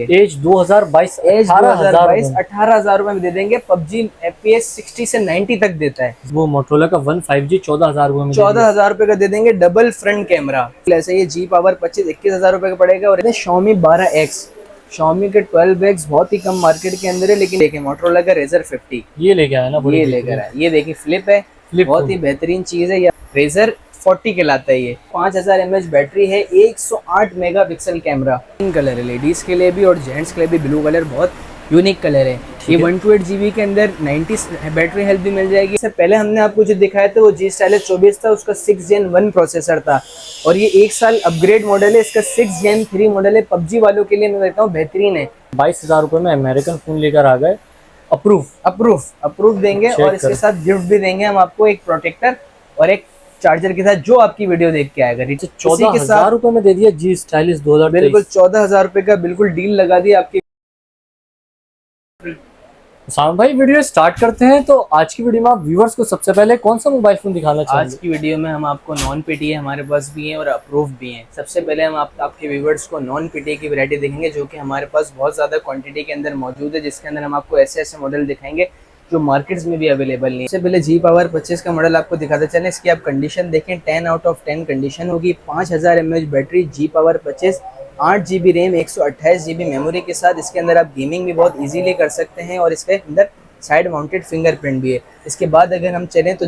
As 2022 as 2022 18,000 18,000 रुपए में दे देंगे। पबजी FPS 60 से 90 तक देता है। वो मोटरोला का 15G 14,000 में दे दिया। 14,000 रुपए का दे देंगे डबल फ्रंट कैमरा। ऐसे ये जी पावर 25 21,000 रुपए का पड़ेगा। और Xiaomi 12X, Xiaomi के 12X बहुत ही कम मार्केट के अंदर है, लेकिन देखिए मोटरोला का Razr 50 ये लेके आया ना, बड़ी ये लेकर आया। ये देखिए फ्लिप है, फ्लिप बहुत ही बेहतरीन चीज है। Razr 40 कहलाता है। ये 5000 mAh बैटरी है, 108 मेगापिक्सल कैमरा। तीन कलर है, लेडीज के लिए भी और जेंट्स के लिए भी। ब्लू कलर बहुत यूनिक कलर है। ये 128 GB के अंदर 90 बैटरी हेल्थ भी मिल जाएगी। इससे पहले हमने आपको जो दिखाया था वो G-Stylus 24 था, उसका 6 Gen 1 प्रोसेसर था। और ये 1 साल अपग्रेड मॉडल है, इसका 6 Gen 3 मॉडल है। पबजी वालों के लिए मैं कहता हूँ बेहतरीन है। 22,000 में अमेरिकन फोन लेकर आ गए। अप्रूव देंगे और इसके साथ गिफ्ट भी देंगे हम आपको, एक प्रोटेक्टर और एक चार्जर के साथ, जो आपकी वीडियो देख के आएगा। 14,000 में दे दिया G-Stylus 2023। बिल्कुल 14,000 रुपए का बिल्कुल डील लगा दी आपकी। साम भाई वीडियो स्टार्ट करते हैं। तो आज की वीडियो में आप व्यूअर्स को सबसे पहले कौन सा मोबाइल फोन दिखाना चाहेंगे? आज की वीडियो में हम आपको नॉन पीटीए हमारे पास भी हैं और अप्रूव भी हैं। सबसे पहले हम आपके व्यूअर्स को नॉन पीटीए की वैरायटी दिखाएंगे, जो कि हमारे पास बहुत ज़्यादा क्वांटिटी के अंदर मौजूद है, जिसके अंदर हम आपको ऐसे ऐसे मॉडल दिखाएंगे जो मार्केट्स में भी अवेलेबल नहीं है। सबसे पहले जी पावर 25 का मॉडल आपको दिखाते चलें। इसकी आप कंडीशन देखें, 10 आउट ऑफ 10 कंडीशन होगी। 5000 mAh battery, G power 25, 8 GB RAM, 128 GB memory के साथ। इसके अंदर आप गेमिंग भी बहुत इजीली कर सकते हैं और इसके अंदर साइड माउंटेड फिंगरप्रिंट भी है। इसके बाद अगर हम चलें तो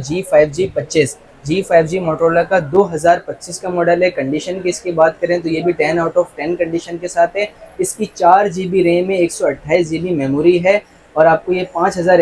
G5G मोटरोला का 2025 का मॉडल है। कंडीशन की इसकी बात करें तो ये भी 10 आउट ऑफ 10 कंडीशन के साथ है। इसकी 4 GB रैम है, 128 GB मेमोरी है और आपको ये 5000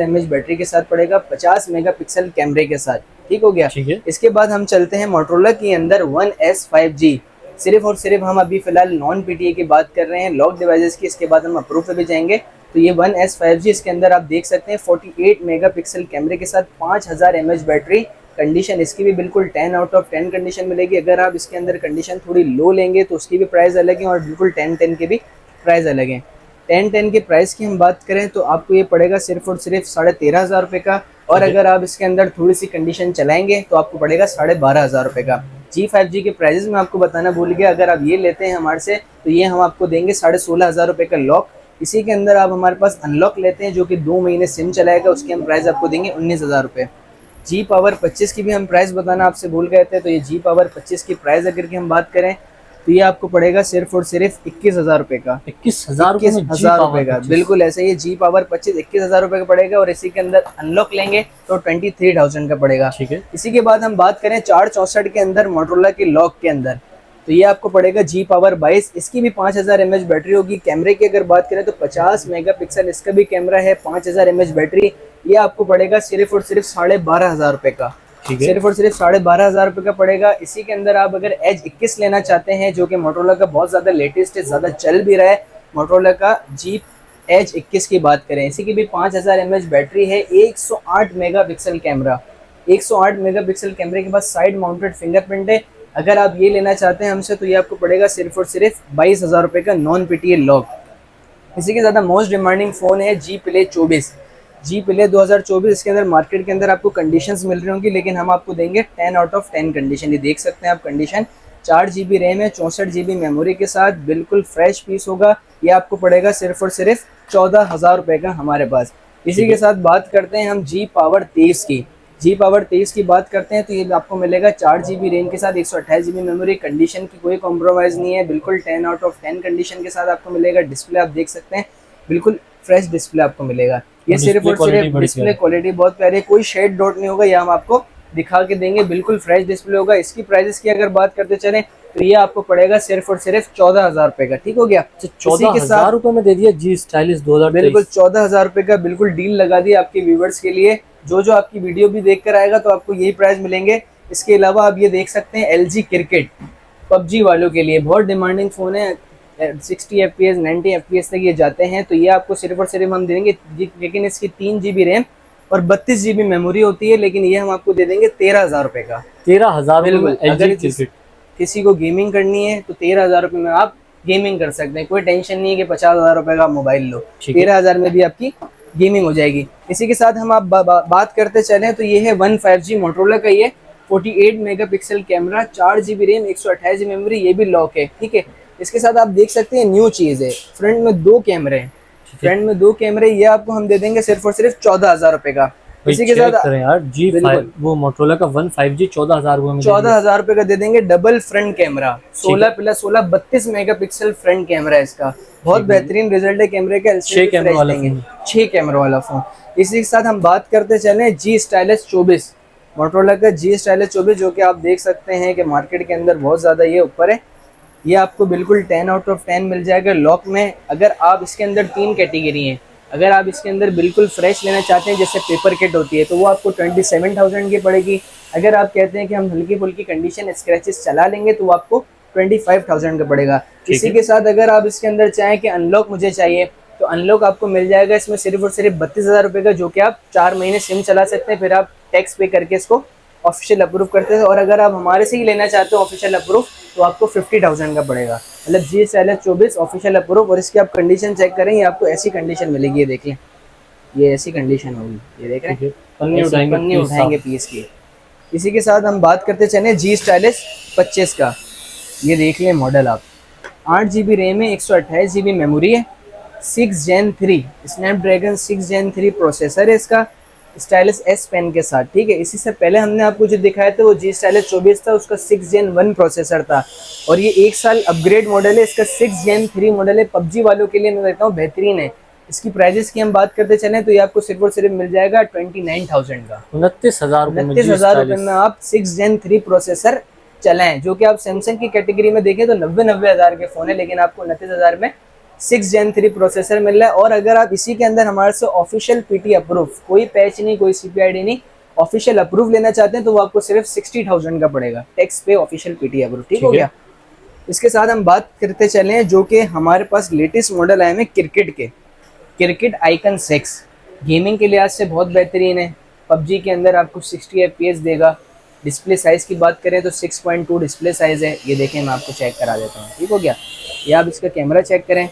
mAh बैटरी के साथ पड़ेगा, 50 मेगापिक्सल कैमरे के साथ। ठीक हो गया। ठीक है। इसके बाद हम चलते हैं मोटरोला के अंदर 1S5G। सिर्फ और सिर्फ हम अभी फिलहाल नॉन पीटीए की बात कर रहे हैं, लॉक डिवाइसेस की। इसके बाद हम अप्रूव पे भी जाएंगे। तो ये 1S5G, इसके अंदर आप देख सकते हैं 48 मेगापिक्सल कैमरे के साथ, 5000 mAh बैटरी। कंडीशन इसकी भी बिल्कुल 10 आउट ऑफ 10 कंडीशन मिलेगी। अगर आप इसके अंदर कंडीशन थोड़ी लो लेंगे तो उसकी भी प्राइस अलग है और बिल्कुल 10-10 के भी प्राइस अलग है। 10-10 के प्राइस की हम बात करें तो आपको ये पड़ेगा सिर्फ और सिर्फ 13,500 रुपये का। और अगर आप इसके अंदर थोड़ी सी कंडीशन चलाएंगे तो आपको पड़ेगा 12,500 रुपये का। G5G के प्राइजेस में आपको बताना भूल गया, अगर आप ये लेते हैं हमारे से तो ये हम आपको देंगे 16,500 रुपये का लॉक। इसी के अंदर आप हमारे पास अनलॉक लेते हैं जो कि 2 महीने सिम चलाएगा, उसकी हम प्राइस आपको देंगे 19,000 रुपये। जी पावर 25 की भी हम प्राइस बताना आपसे भूल गए थे। तो ये जी पावर 25 की प्राइस अगर की हम बात करें तो ये आपको पड़ेगा सिर्फ और सिर्फ 21,000 रुपये का। 21,000 रुपये का, बिल्कुल ऐसे ही जी पावर 25 21,000 रुपये का पड़ेगा। और इसी के अंदर अनलॉक लेंगे तो 23,000 का पड़ेगा। ठीक है। इसी के बाद हम बात करें 464 के अंदर मोटरोला के लॉक के अंदर, तो ये आपको पड़ेगा जी पावर 22। इसकी भी 5000 mAh बैटरी होगी। कैमरे की अगर बात करें तो 50 मेगापिक्सल इसका भी कैमरा है, 5000 mAh बैटरी। ये आपको पड़ेगा सिर्फ और सिर्फ 12,500 रुपये का। सिर्फ और सिर्फ 12,500 रुपये का पड़ेगा। इसी के अंदर आप अगर एज 21 लेना चाहते हैं, जो कि मोटरोला का बहुत ज़्यादा लेटेस्ट है, ज़्यादा चल भी रहा है, मोटरोला का जी एज 21 की बात करें, इसी की भी 5000 mAh बैटरी है, 108 मेगापिक्सल कैमरा। 108 मेगापिक्सल कैमरे के बाद साइड माउंटेड फिंगरप्रिंट है। अगर आप ये लेना चाहते हैं हमसे तो ये आपको पड़ेगा सिर्फ और सिर्फ 22,000 रुपये का नॉन पीटीए लॉक। इसी के ज़्यादा मोस्ट डिमांडिंग फ़ोन है जी प्ले 24। जी प्ले 2024। इसके अंदर मार्केट के अंदर आपको कंडीशंस मिल रही होंगी, लेकिन हम आपको देंगे 10 आउट ऑफ 10 कंडीशन। ये देख सकते हैं आप कंडीशन, 4 GB रैम है, 64 GB मेमोरी के साथ, बिल्कुल फ्रेश पीस होगा। ये आपको पड़ेगा सिर्फ और सिर्फ 14,000 रुपये का हमारे पास। इसी के साथ बात करते हैं हम जी पावर 23 की। जी पावर 23 की बात करते हैं तो ये आपको मिलेगा 4 GB रैम के साथ, 128 GB मेमोरी। कंडीशन की कोई कॉम्प्रोमाइज़ नहीं है, बिल्कुल 10 आउट ऑफ 10 कंडीशन के साथ आपको मिलेगा। डिस्प्ले आप देख सकते हैं, बिल्कुल फ्रेश डिस्प्ले आपको मिलेगा। ये सिर्फ और सिर्फ डिस्प्ले क्वालिटी बहुत प्यारी है, कोई शेड डॉट नहीं होगा, ये हम आपको दिखा के देंगे, बिल्कुल फ्रेश डिस्प्ले होगा। इसकी प्राइसेस की अगर बात करते चलें तो ये आपको पड़ेगा सिर्फ और सिर्फ 14,000 रुपये का। ठीक हो गया। 14,000 रुपये में दे दिया G-Stylus 2023। बिल्कुल 14,000 रुपये का बिल्कुल डील लगा दी आपके व्यूवर्स के लिए। जो आपकी वीडियो भी देख कर आएगा तो आपको यही प्राइस मिलेंगे। इसके अलावा आप ये देख सकते हैं LG क्रिकेट, पबजी वालों के लिए बहुत डिमांडिंग फ़ोन है। 60 FPS 90 FPS तक ये जाते हैं, तो ये आपको सिर्फ और सिर्फ हम देंगे, लेकिन इसकी 3 GB रैम और 32 GB मेमोरी होती है, लेकिन ये हम आपको दे देंगे 13,000 रुपये का। 13,000 बिल्कुल। अगर क्रिकेट किसी को गेमिंग करनी है तो 13,000 रुपये में आप गेमिंग कर सकते हैं। कोई टेंशन नहीं है कि 50,000 रुपये का मोबाइल लो, 13,000 में भी आपकी गेमिंग हो जाएगी। इसी के साथ हम आप बात करते चलें तो ये है 15G मोटरोला का, ये 48 megapixel camera, 4 GB RAM, 128 GB memory, ये भी लॉक है। ठीक है। इसके साथ आप देख सकते हैं न्यू चीज है, फ्रंट में 2 कैमरे हैं, फ्रंट में 2 कैमरे, ये आपको हम दे देंगे सिर्फ और सिर्फ 14,000 रुपए का। इसी के साथ करें यार G5 वो मोटरोला का 1 5G 14,000 रुपए में 14,000 रुपए का दे देंगे। Double front camera 16+16 32 megapixel front camera है इसका, बहुत बेहतरीन रिजल्ट है कैमरे का। 6 कैमरे वाला देंगे, 6 कैमरा वाला फोन। इसी के साथ हम बात करते चले G Stylus 24, मोटरोला का G Stylus 24, जो कि आप देख सकते हैं कि मार्केट के अंदर बहुत ज्यादा ये ऊपर है। ये आपको बिल्कुल 10 आउट ऑफ 10 मिल जाएगा लॉक में। अगर आप इसके अंदर 3 कैटेगरी हैं, अगर आप इसके अंदर बिल्कुल फ्रेश लेना चाहते हैं जैसे पेपर किट होती है तो वो आपको 27,000 की पड़ेगी। अगर आप कहते हैं कि हम हल्की फुल्की कंडीशन स्क्रैचेस चला लेंगे तो वो आपको 25,000 का पड़ेगा। इसी के साथ अगर आप इसके अंदर चाहें कि अनलॉक मुझे चाहिए तो अनलॉक आपको मिल जाएगा इसमें सिर्फ और सिर्फ 32,000 रुपये का, जो कि आप 4 महीने सिम चला सकते हैं, फिर आप टैक्स पे करके इसको ऑफिशियल अप्रूव करते हैं। और अगर आप हमारे से ही लेना चाहते हो ऑफिशियल अप्रूव तो आपको 50,000 का पड़ेगा, मतलब G Stylus 24 ऑफिशियल अप्रूव। और इसकी आप कंडीशन चेक करें, ये आपको ऐसी कंडीशन मिलेगी, ये देख लें, ये ऐसी कंडीशन होगी, ये देख रहे हैं, पन्नी उठाएंगे पीस की। इसी के साथ हम बात करते चले G Stylus 25 का, ये देख लें मॉडल आप, 8GB रैम है, 128GB मेमोरी है, 6 Gen 3 स्नैपड्रैगन 6 Gen 3 प्रोसेसर है इसका स्टाइलस S पेन के साथ, ठीक है। इसी से पहले हमने आपको जो दिखाया था वो G Stylus 24 था, उसका 6 Gen 1 प्रोसेसर था और ये 1 साल अपग्रेड मॉडल है, इसका 6 Gen 3 मॉडल है। पबजी वालों के लिए मैं कहता हूँ बेहतरीन है। इसकी प्राइजेस की हम बात करते चलें तो ये आपको सिर्फ और सिर्फ मिल जाएगा 29,000 का, 29,000 रुपये में आप 6 Gen 3 प्रोसेसर चलाएं, जो कि आप सैमसंग की कैटेगरी में देखें तो 90 हज़ार के फोन है, लेकिन आपको 29,000 में 6 Gen 3 प्रोसेसर मिल रहा है। और अगर आप इसी के अंदर हमारे से ऑफिशियल पीटी अप्रूव, कोई पैच नहीं, कोई CPID नहीं, ऑफिशियल अप्रूव लेना चाहते हैं तो वो आपको सिर्फ 60,000 का पड़ेगा, टैक्स पे ऑफिशियल पीटी अप्रूव, ठीक हो गया। इसके साथ हम बात करते चले जो कि हमारे पास लेटेस्ट मॉडल आए हैं क्रिकेट के, क्रिकेट आइकन 6 गेमिंग के लिहाज से बहुत बेहतरीन है। पबजी के अंदर आपको 60 FPS देगा। डिस्प्ले साइज़ की बात करें तो 6.2 डिस्प्ले साइज़ है, ये देखें मैं आपको चेक करा देता हूँ, ठीक हो गया। ये आप इसका कैमरा चेक करें,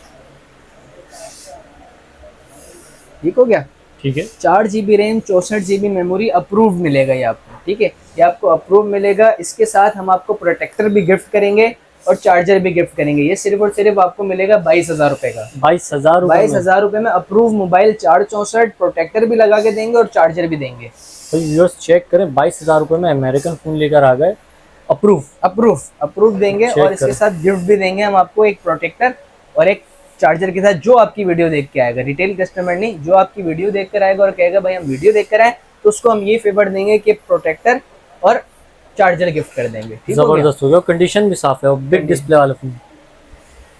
ठीक हो गया, ठीक है। 4GB RAM 64GB memory approve मिलेगा ये आपको, ठीक है, ये आपको अप्रूव मिलेगा। इसके साथ हम आपको प्रोटेक्टर भी गिफ्ट करेंगे और चार्जर भी गिफ्ट करेंगे। ये सिर्फ और सिर्फ आपको मिलेगा 22,000 रुपए का, 22,000 रुपए में अप्रूव मोबाइल 464, प्रोटेक्टर भी लगा के देंगे और चार्जर भी देंगे। तो व्यूअर्स चेक करें, 22,000 रुपए में अमेरिकन फोन लेकर आ गए, अप्रूव देंगे और इसके साथ गिफ्ट भी देंगे हम आपको, एक प्रोटेक्टर और एक चार्जर के साथ, जो आपकी वीडियो देख के आएगा, रिटेल कस्टमर नहीं, जो आपकी वीडियो देख कर आएगा और कहेगा भाई हम वीडियो देख कर आए तो उसको हम ये फेवर देंगे कि प्रोटेक्टर और चार्जर गिफ्ट कर देंगे, ठीक है। जबरदस्त हो गया, कंडीशन भी साफ है और बिग डिस्प्ले वाला फोन।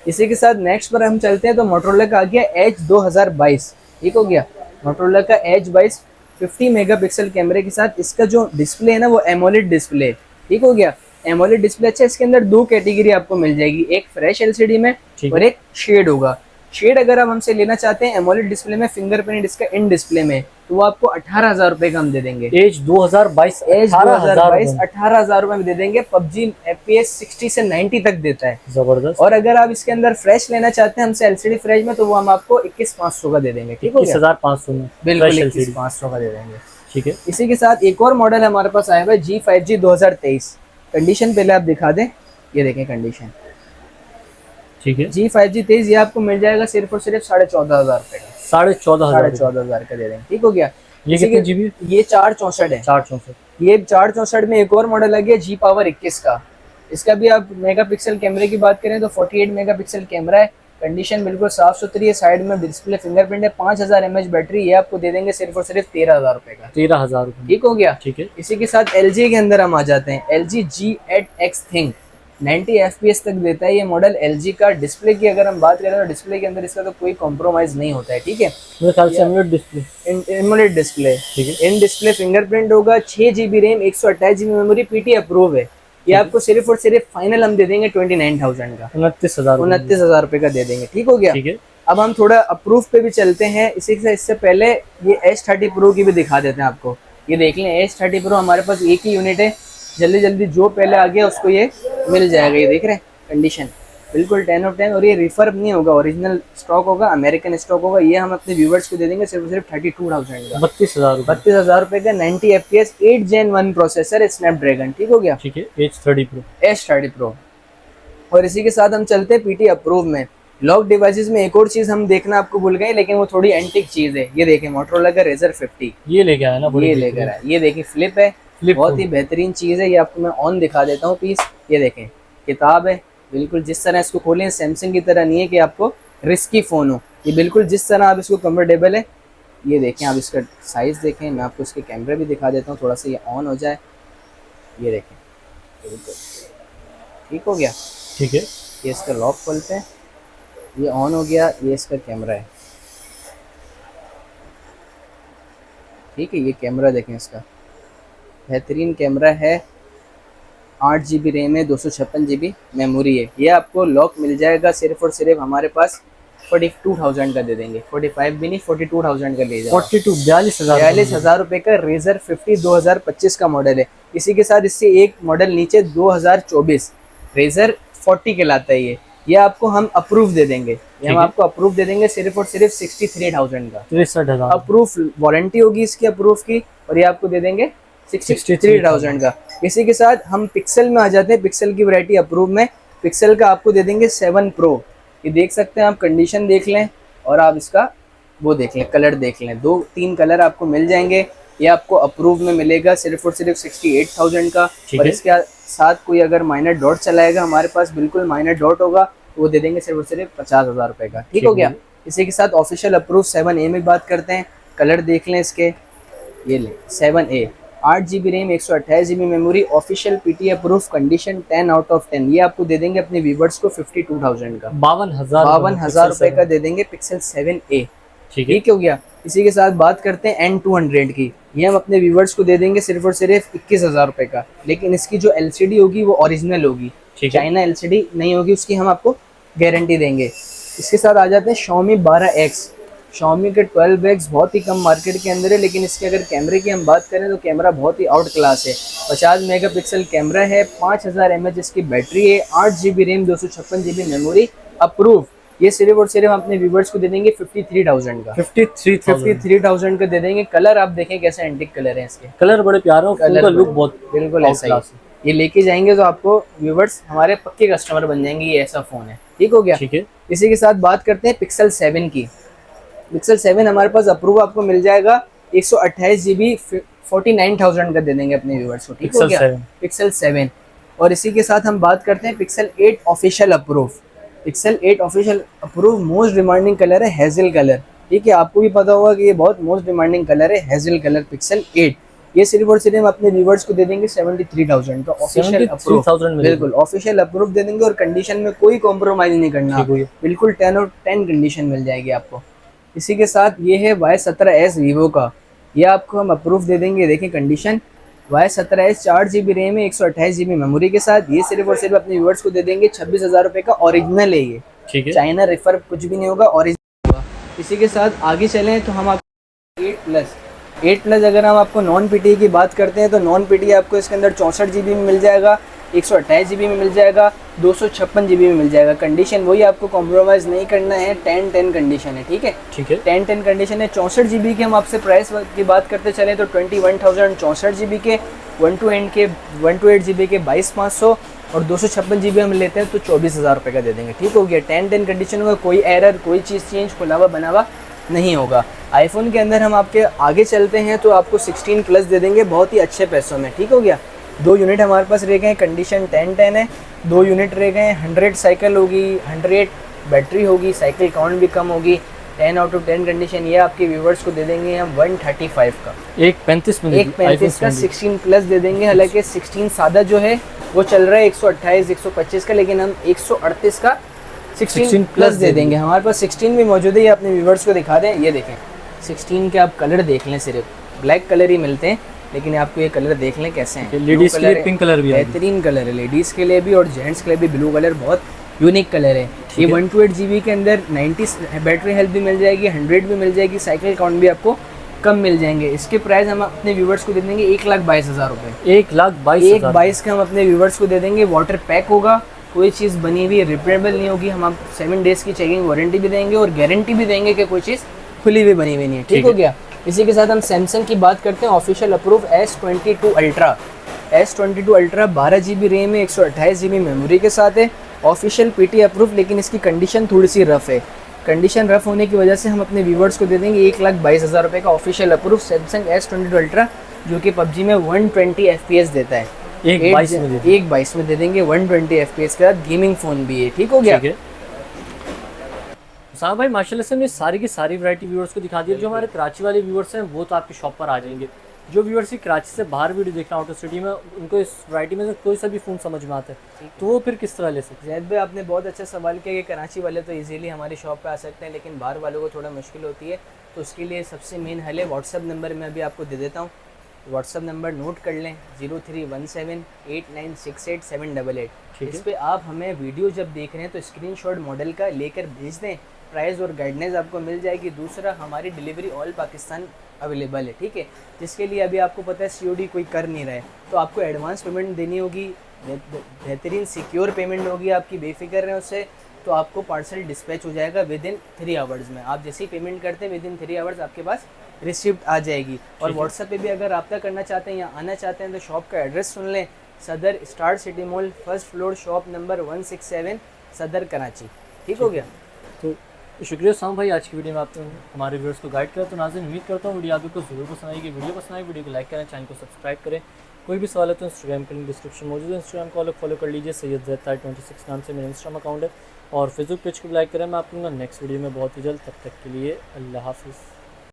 इसी के साथ नेक्स्ट पर हम चलते हैं तो मोटरोला का आ गया Edge 2022, ठीक हो गया। मोटरोला का Edge 22 50 मेगापिक्सल कैमरे के साथ, इसका जो डिस्प्ले है ना वो एमोलेड डिस्प्ले, ठीक हो गया। एमोलेड डिस्प्ले अच्छा, इसके अंदर 2 कैटेगरी आपको मिल जाएगी, एक फ्रेश LCD में और एक शेड होगा। शेड अगर आप हमसे लेना चाहते हैं एमोलेड डिस्प्ले में, फिंगरप्रिंट इसका इन डिस्प्ले में, तो वो आपको 18,000 रुपए का हम दे देंगे। Edge 2022 18,000 रुपए में दे देंगे। पबजी FPS 60 से 90 तक देता है, जबरदस्त। और अगर आप इसके अंदर फ्रेश लेना चाहते हैं हमसे LCD फ्रेश में, तो वो हम आपको 21,500 का दे देंगे, ठीक हो गया, 21,500 में, बिल्कुल 21,500 का दे देंगे, ठीक है। इसी के साथ एक और मॉडल हमारे पास आया हुआ है G5G 2023। कंडीशन पहले आप दिखा दें, ये देखें कंडीशन, ठीक है। G5G 23 ये आपको मिल जाएगा सिर्फ और सिर्फ 14,500 रुपए का, 14,500 का दे देंगे, ठीक हो गया। ये कितने GB? ये 464 है, 464। ये 464 में एक और मॉडल आ गया G Power 21 का। इसका भी आप मेगापिक्सल कैमरे की बात करें तो 48 मेगापिक्सल कैमरा है, कंडीशन बिल्कुल साफ सुथरी है, साइड में डिस्प्ले फिंगरप्रिंट है, 5000 mAh बैटरी, ये आपको दे देंगे सिर्फ और सिर्फ 13,000 रुपए का, 13,000 रुपए, ठीक हो गया, ठीक है। इसी के साथ LG के अंदर हम आ जाते हैं। LG G8X Think 90 FPS तक देता है ये मॉडल LG का। डिस्प्ले की अगर हम बात करें तो डिस्प्ले के अंदर इसका तो कोई कॉम्प्रोमाइज नहीं होता है, ठीक है। मेरे ख्याल से एमोलेड डिस्प्ले, एमोलेड डिस्प्ले, ठीक है। इन डिस्प्ले फिंगरप्रिंट होगा, 6GB RAM 128GB memory, PT approve है। ये आपको सिर्फ और सिर्फ फाइनल हम दे देंगे 29,000 का, 29,000 रुपए का दे देंगे, ठीक हो गया, ठीक है। अब हम थोड़ा अप्रूव पे भी चलते हैं। इससे पहले ये S30 Pro की भी दिखा देते हैं आपको। ये देख लें S30 Pro हमारे पास एक ही यूनिट है, जल्दी जल्दी जो पहले आ गया उसको ये मिल जाएगा। ये देख रहे हैं कंडीशन बिल्कुल 10 of 10, और ये रिफर्ब नहीं होगा, ओरिजिनल स्टॉक होगा, अमेरिकन स्टॉक होगा। ये हम अपने व्यूवर्स को दे देंगे सिर्फ 32,000 का, 32,000 रुपए का, 90 FPS 8 Gen 1 प्रोसेसर स्नैपड्रैगन, ठीक हो गया, ठीक है। H30 Pro, S30 Pro। और इसी के साथ हम चलते हैं पीटी अप्रूव में। लॉक डिवाइसेस में एक और चीज हम देखना आपको भूल गए, लेकिन वो थोड़ी एंटिक चीज है। ये देखें मोटरोला का रेजर 50, ये लेके आया ना, ये लेकर आया। ये देखिए फ्लिप है, बहुत ही बेहतरीन चीज है। ये आपको मैं ऑन दिखा देता हूँ पीस। ये देखें किताब है, बिल्कुल जिस तरह इसको खोलें सैमसंग की तरह नहीं है कि आपको रिस्की फोन हो, ये बिल्कुल जिस तरह आप इसको कंफर्टेबल है। ये देखें आप इसका साइज देखें, मैं आपको इसके कैमरे भी दिखा देता हूँ, थोड़ा सा ये ऑन हो जाए। ये देखें बिल्कुल ठीक हो गया। ठीक है, ये इसका लॉक खोलते हैं, ये ऑन हो गया। ये इसका कैमरा है, ठीक है। ये कैमरा देखें, इसका बेहतरीन कैमरा है। 8 GB रैम है, 256 GB मेमोरी है। ये आपको लॉक मिल जाएगा सिर्फ और सिर्फ हमारे पास 42,000 का दे देंगे। 45 भी नहीं, 42,000 का ले जाओ। 42,000 रुपए का रेजर 50 2025 का मॉडल है। इसी के साथ इससे एक मॉडल नीचे 2024 रेजर 40 के लाता है। ये आपको हम अप्रूव दे देंगे, ये हम आपको अप्रूव दे देंगे सिर्फ और सिर्फ 63,000 का। 63,000 अप्रूव वारंटी होगी इसकी अप्रूव की, और ये आपको दे देंगे 63,000 का। इसी के साथ हम पिक्सल में आ जाते हैं। पिक्सल की वैरायटी अप्रूव में पिक्सल का आपको दे देंगे 7 Pro। ये देख सकते हैं आप, कंडीशन देख लें और आप इसका वो देख लें, कलर देख लें। 2-3 कलर आपको मिल जाएंगे। ये आपको अप्रूव में मिलेगा सिर्फ और सिर्फ 68,000 का। और इसके साथ कोई अगर माइनर डॉट चलाएगा, हमारे पास बिल्कुल माइनर डॉट होगा, वो दे देंगे सिर्फ और सिर्फ 50,000 रुपए का। ठीक हो गया। इसी के साथ ऑफिशियल अप्रूव 7A में बात करते हैं। कलर देख लें इसके, ये लें 7A, 8 GB RAM, 128 GB memory, official PT approve, condition 10 out of 10। ये आपको दे देंगे अपने व्यूवर्स को 52,000 का, 52,000 रुपए का दे देंगे पिक्सल 7A। ठीक हो गया। इसी के साथ बात करते हैं N200 की। ये हम अपने व्यूवर्स को दे देंगे सिर्फ और सिर्फ 21,000 रुपए का, लेकिन इसकी जो LCD होगी वो ओरिजिनल होगी, चाइना LCD नहीं होगी, उसकी हम आपको गारंटी देंगे। इसके साथ आ जाते हैं Xiaomi 12X। Xiaomi के 12X बहुत ही कम मार्केट के अंदर है, लेकिन इसके अगर कैमरे की हम बात करें तो कैमरा बहुत ही आउट क्लास है। 50 मेगापिक्सल कैमरा है, 5000 mAh इसकी बैटरी है, 8 GB RAM, 256 GB memory, approve. ये सिर्फ और सिर्फ अपने व्यूवर्स को दे देंगे 53,000 का। 53,000 का दे देंगे। कलर आप देखें कैसे एंटिक कलर है इसके, कलर बड़े प्यारे हैं, कलर लुक बहुत बिल्कुल ऐसा ही। ये लेके जाएंगे तो आपको व्यूवर्स हमारे पक्के कस्टमर बन जाएंगे। ये ऐसा फोन है। ठीक हो गया। ठीक है। इसी के साथ बात करते हैं पिक्सल 7 की। पिक्सल 7 हमारे पास अप्रूव आपको मिल जाएगा 128 GB 49,000 का दे देंगे अपने व्यूवर्स को। ठीक हो गया, पिक्सल 7। और इसी के साथ हम बात करते हैं pixel 8 official approve. Pixel 8 official approve most demanding colour है हेजल कलर। ठीक है, आपको भी पता होगा कि ये बहुत मोस्ट डिमांडिंग कलर है हेजल कलर पिक्सल 8। ये सिर्फ और सिर्फ अपने व्यूवर्स को दे देंगे 73,000 का ऑफिशियल अप्रूव। बिल्कुल ऑफिशियल अप्रूव दे देंगे और कंडीशन में कोई कॉम्प्रोमाइज नहीं करना, बिल्कुल 10 और 10 कंडीशन मिल जाएगी आपको। इसी के साथ ये है Y17s वीवो का। ये आपको हम अप्रूव दे देंगे। देखें कंडीशन, Y17s 4 GB रैम है, 128 GB मेमोरी के साथ। ये सिर्फ और सिर्फ अपने व्यूवर्स को दे देंगे 26,000 रुपए का। ओरिजिनल है ये, ठीक है, चाइना रिफर कुछ भी नहीं होगा, ओरिजिनल होगा। इसी के साथ आगे चलें तो हम आपको 8+ अगर हम आपको नॉन पीटी की बात करते हैं तो नॉन पीटी आपको इसके अंदर 64 GB में मिल जाएगा, 128 GB में मिल जाएगा, 256 GB में मिल जाएगा। कंडीशन वही, आपको कॉम्प्रोमाइज़ नहीं करना है। 10-10 कंडीशन है। ठीक है, ठीक है, 10-10 कंडीशन है। 64 GB की हम आपसे प्राइस की बात करते चलें तो 21,000 64 GB के, 128 GB के 22,500 और 256 GB हम लेते हैं तो 24,000 रुपये का दे देंगे। ठीक हो गया। 10-10 कंडीशन होगा, कोई एरर, कोई चीज़ चेंज खुलावा बनावा नहीं होगा। आईफोन के अंदर हम आपके आगे चलते हैं तो आपको 16+ दे देंगे बहुत ही अच्छे पैसों में। ठीक हो गया। 2 यूनिट हमारे पास रह गए हैं, कंडीशन 10-10 है। 2 यूनिट रह गए हैं, 100 साइकिल होगी, 100 बैटरी होगी, साइकिल काउंट भी कम होगी, 10 आउट ऑफ 10 कंडीशन। ये आपके व्यूवर्स को दे देंगे हम 135 का, 135 का 16+ दे देंगे। हालांकि 16 सादा जो है वो चल रहा है 128 125 का, लेकिन हम 138 का 16+ दे देंगे। हमारे पास 16 भी मौजूद है, ये अपने व्यूवर्स को दिखा दें। ये देखें 16 के आप कलर देख लें, सिर्फ ब्लैक कलर ही मिलते हैं, लेकिन आपको ये कलर देख लें कैसे हैं। लेडीज के लिए पिंक कलर भी है, बेहतरीन कलर है लेडीज़ के लिए भी और जेंट्स के लिए भी। ब्लू कलर बहुत यूनिक कलर है। ये 128 GB के अंदर 90 बैटरी हेल्थ भी मिल जाएगी, 100 भी मिल जाएगी, साइकिल काउंट भी आपको कम मिल जाएंगे। इसके प्राइस हम अपने व्यूवर्स को दे देंगे 1,22,000 रुपये। 1,22,000 के हम अपने व्यूवर्स को दे देंगे। वाटर पैक होगा, कोई चीज़ बनी हुई रिपेयरेबल नहीं होगी। हम आप 7 डेज़ की चेकिंग वारंटी भी देंगे और गारंटी भी देंगे कि कोई चीज़ खुली हुई बनी हुई नहीं है। ठीक हो गया। इसी के साथ हम सैमसंग की बात करते हैं। Official approve S22 ultra 12 GB RAM है, 128 GB मेमोरी के साथ है, ऑफिशियल पीटी अप्रूव, लेकिन इसकी कंडीशन थोड़ी सी रफ़ है। कंडीशन रफ़ होने की वजह से हम अपने व्यूवर्स को दे देंगे 1,22,000 रुपये का official approve Samsung S22 ultra, जो कि पबजी में 120 FPS देता है। 1,22 में दे देंगे 120 FPS के साथ, गेमिंग फ़ोन भी है। ठीक हो गया? साहब भाई माशाल्लाह से हमने सारी की सारी वैरायटी व्यूअर्स को दिखा दी। जो हमारे कराची वाले व्यूअर्स हैं वो तो आपकी शॉप पर आ जाएंगे। जो व्यूअर्स की कराची से बाहर वीडियो देख रहे हैं आउटर सिटी में, उनको इस वैरायटी में से कोई सा भी फ़ोन समझ में आता है तो वो फिर किस तरह ले सकते हैं? जैद भाई आपने बहुत अच्छा सवाल किया कि कराची वाले तो इजीली हमारी शॉप पे आ सकते हैं, लेकिन बाहर वालों को थोड़ा मुश्किल होती है। तो उसके लिए सबसे मेन हल है व्हाट्सअप नंबर मैं अभी आपको दे देता हूँ। व्हाट्सअप नंबर नोट कर लें 031789688788। इस पर आप हमें वीडियो जब देख रहे हैं तो स्क्रीनशॉट मॉडल का लेकर भेज दें, प्राइस और गाइडलाइंस आपको मिल जाएगी। दूसरा, हमारी डिलीवरी ऑल पाकिस्तान अवेलेबल है, ठीक है, जिसके लिए अभी आपको पता है COD कोई कर नहीं रहा है, तो आपको एडवांस पेमेंट देनी होगी, बेहतरीन सिक्योर पेमेंट होगी आपकी, बेफिक्र रहें उससे। तो आपको पार्सल डिस्पैच हो जाएगा विदिन 3 आवर्स में। आप जैसे ही पेमेंट करते हैं विदिन 3 आवर्स आपके पास रिसिप्ट आ जाएगी। और व्हाट्सएप पे भी अगर रब्ता करना चाहते हैं या आना चाहते हैं तो शॉप का एड्रेस सुन लें, सदर star city mall, first floor, shop number 167, सदर कराची। ठीक हो गया? तो शुक्रिया साम भाई, आज की वीडियो में आपने हमारे व्यूअर्स को गाइड किया। तो नाज़रीन उम्मीद करता हूँ वीडियो आपको ज़रूर पसंद आएगी। वीडियो पसंद आए वीडियो को लाइक करें, चैनल को सब्सक्राइब करें। कोई भी सवाल है तो इंस्टाग्राम का लिंक डिस्क्रिप्शन मौजूद है, इंस्टाग्राम को फॉलो कर लीजिए। सैयद ज़ैद26 नाम से मेरा इंस्टाग्राम अकाउंट है, और फेसबुक पेज को भी लाइक करें। मैं आपको नेक्स्ट वीडियो में बहुत ही जल्द, तब तक के लिए अल्लाह हाफिज़।